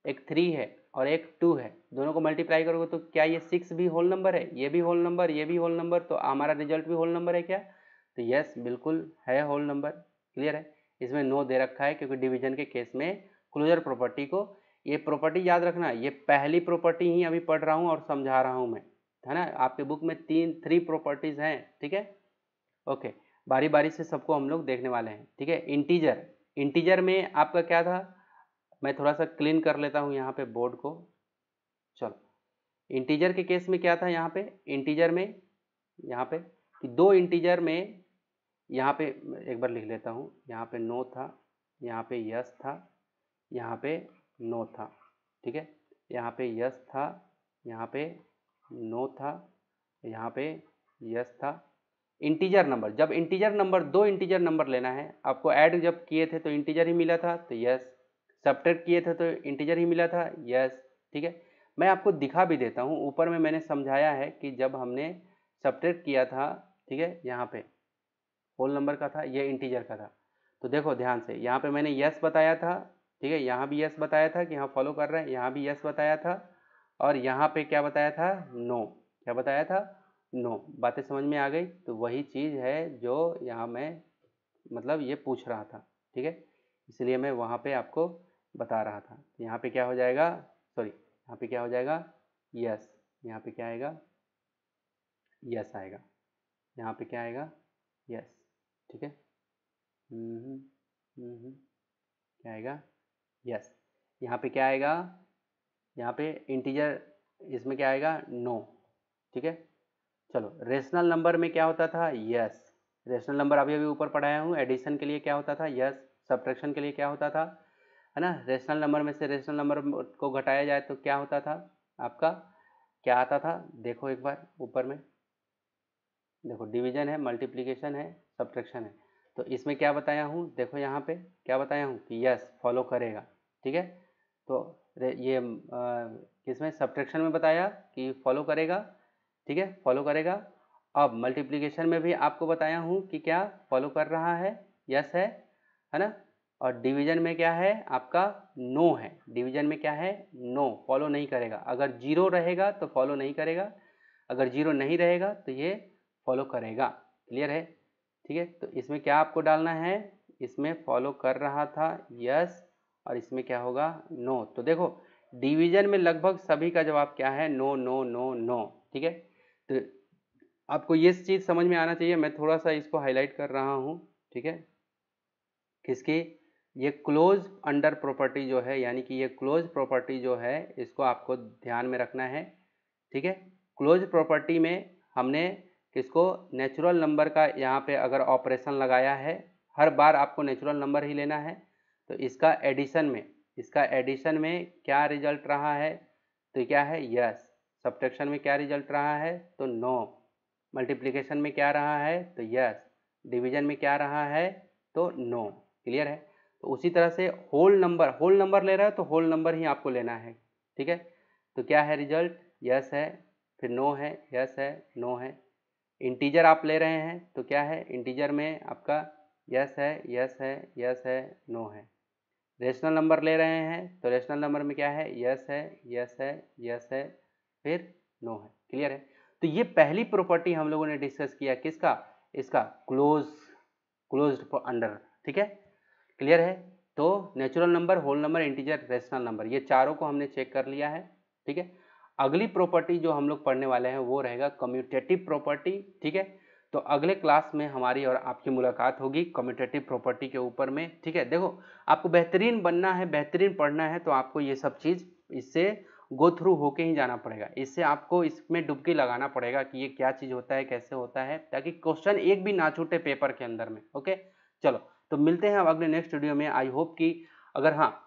एक 3 है और एक 2 है, दोनों को मल्टीप्लाई करोगे तो क्या ये 6 भी होल नंबर है, ये भी होल नंबर, ये भी होल नंबर, तो हमारा रिजल्ट भी होल नंबर है क्या, तो यस बिल्कुल है होल नंबर। क्लियर है, इसमें नो दे रखा है क्योंकि डिवीजन के केस में क्लोजर प्रॉपर्टी को, ये प्रॉपर्टी याद रखना, ये पहली प्रॉपर्टी ही अभी पढ़ रहा हूँ और समझा रहा हूँ मैं, है ना, आपके बुक में 3 प्रॉपर्टीज हैं। ठीक है, ओके, बारी बारी से सबको हम लोग देखने वाले हैं। ठीक है, इंटीजर, इंटीजर में आपका क्या था, मैं थोड़ा सा क्लीन कर लेता हूँ यहाँ पे बोर्ड को। चलो, इंटीजर के केस में क्या था, यहाँ पे इंटीजर में, यहाँ पे कि दो इंटीजर में, यहाँ पे एक बार लिख लेता हूँ, यहाँ पे नो था, यहाँ पे यस था, यहाँ पे नो था। ठीक है, यहाँ पे यस था, यहाँ पे नो था, यहाँ पे यस था। इंटीजर नंबर, जब इंटीजर नंबर, दो इंटीजर नंबर लेना है आपको, ऐड जब किए थे तो इंटीजर ही मिला था तो यस, सब्ट्रैक्ट किए थे तो इंटीजर ही मिला था, यस। ठीक है, मैं आपको दिखा भी देता हूँ, ऊपर में मैंने समझाया है कि जब हमने सब्ट्रैक्ट किया था, ठीक है, यहाँ पे होल नंबर का था, ये इंटीजर का था, तो देखो ध्यान से, यहाँ पे मैंने यस बताया था, ठीक है, यहाँ भी यस बताया था कि हाँ फॉलो कर रहे हैं, यहाँ भी यस बताया था, और यहाँ पे क्या बताया था, नो, क्या बताया था, नो। बातें समझ में आ गई, तो वही चीज़ है जो यहाँ मैं मतलब ये पूछ रहा था। ठीक है, इसलिए मैं वहाँ पे आपको बता रहा था। यहाँ पे क्या हो जाएगा, सॉरी, यहाँ पे क्या हो जाएगा, यस, यहाँ पे क्या आएगा, यस आएगा, यहाँ पे क्या आएगा, यस। ठीक है, क्या आएगा, यस। यहाँ पे क्या आएगा, यहाँ पे इंटीजर, इसमें क्या आएगा, नो। ठीक है, चलो, रेशनल नंबर में क्या होता था, यस, रेशनल नंबर अभी अभी ऊपर पढ़ाया हूँ, एडिशन के लिए क्या होता था, यस, सब्ट्रैक्शन के लिए क्या होता था, है ना, रेशनल नंबर में से रेशनल नंबर को घटाया जाए तो क्या होता था, आपका क्या आता था, देखो एक बार ऊपर में देखो, डिवीजन है, मल्टीप्लिकेशन है, सब्ट्रैक्शन है, तो इसमें क्या बताया हूँ, देखो यहाँ पे क्या बताया हूँ कि यस फॉलो करेगा। ठीक है, तो ये किसमें, सब्ट्रैक्शन में बताया कि फॉलो करेगा। ठीक है, फॉलो करेगा। अब मल्टीप्लिकेशन में भी आपको बताया हूँ कि क्या फॉलो कर रहा है, यस है ना, और डिवीजन में क्या है आपका, नो है, डिवीजन में क्या है, नो, फॉलो नहीं करेगा, अगर जीरो रहेगा तो फॉलो नहीं करेगा, अगर जीरो नहीं रहेगा तो ये फॉलो करेगा। क्लियर है, ठीक है, तो इसमें क्या आपको डालना है, इसमें फॉलो कर रहा था, यस, और इसमें क्या होगा, नो। तो देखो डिवीजन में लगभग सभी का जवाब क्या है, नो नो नो नो। ठीक है, तो आपको ये चीज़ समझ में आना चाहिए, मैं थोड़ा सा इसको हाईलाइट कर रहा हूँ। ठीक है, किसकी, ये क्लोज अंडर प्रॉपर्टी जो है, यानी कि ये क्लोज प्रॉपर्टी जो है, इसको आपको ध्यान में रखना है। ठीक है, क्लोज प्रॉपर्टी में हमने किसको, नेचुरल नंबर का यहाँ पे अगर ऑपरेशन लगाया है, हर बार आपको नेचुरल नंबर ही लेना है, तो इसका एडिशन में क्या रिजल्ट रहा है, तो क्या है, यस। सब्ट्रैक्शन में क्या रिजल्ट रहा है, तो नो। मल्टीप्लिकेशन में क्या रहा है, तो यस। डिवीजन में क्या रहा है, तो नो। क्लियर है, तो उसी तरह से होल नंबर ले रहा है तो होल नंबर ही आपको लेना है। ठीक है, तो क्या है रिजल्ट, यस है, फिर नो है, यस है, नो है। इंटीजर आप ले रहे हैं तो क्या है, इंटीजर में आपका यस है, यस है, यस है, नो है। रेशनल नंबर ले रहे हैं तो रेशनल नंबर में क्या है, यस है, यस है, यस है, फिर नो है। क्लियर है, तो ये पहली प्रॉपर्टी हम लोगों ने डिस्कस किया, किसका, इसका क्लोज्ड अंडर। ठीक है, क्लियर है, तो natural number, whole number, integer, rational number, ये चारों को हमने चेक कर लिया है। ठीक है, अगली प्रॉपर्टी जो हम लोग पढ़ने वाले हैं वो रहेगा कम्यूटेटिव प्रॉपर्टी। ठीक है, तो अगले क्लास में हमारी और आपकी मुलाकात होगी कम्यूटेटिव प्रॉपर्टी के ऊपर में। ठीक है, देखो आपको बेहतरीन बनना है, बेहतरीन पढ़ना है, तो आपको ये सब चीज़ इससे गो थ्रू होके ही जाना पड़ेगा। इससे आपको इसमें डुबकी लगाना पड़ेगा कि ये क्या चीज़ होता है, कैसे होता है, ताकि क्वेश्चन एक भी ना छूटे पेपर के अंदर में। ओके, चलो तो मिलते हैं अब अगले नेक्स्ट वीडियो में। आई होप कि अगर हाँ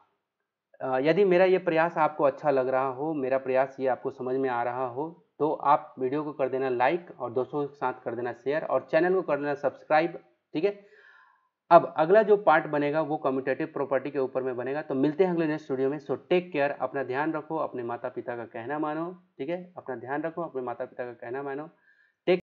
यदि मेरा ये प्रयास आपको अच्छा लग रहा हो, मेरा प्रयास ये आपको समझ में आ रहा हो, तो आप वीडियो को कर देना लाइक और दोस्तों के साथ कर देना शेयर और चैनल को कर देना सब्सक्राइब। ठीक है, अब अगला जो पार्ट बनेगा वो कम्यूटेटिव प्रॉपर्टी के ऊपर में बनेगा। तो मिलते हैं अगले नेक्स्ट वीडियो में। सो टेक केयर, अपना ध्यान रखो, अपने माता पिता का कहना मानो। ठीक है, अपना ध्यान रखो, अपने माता पिता का कहना मानो।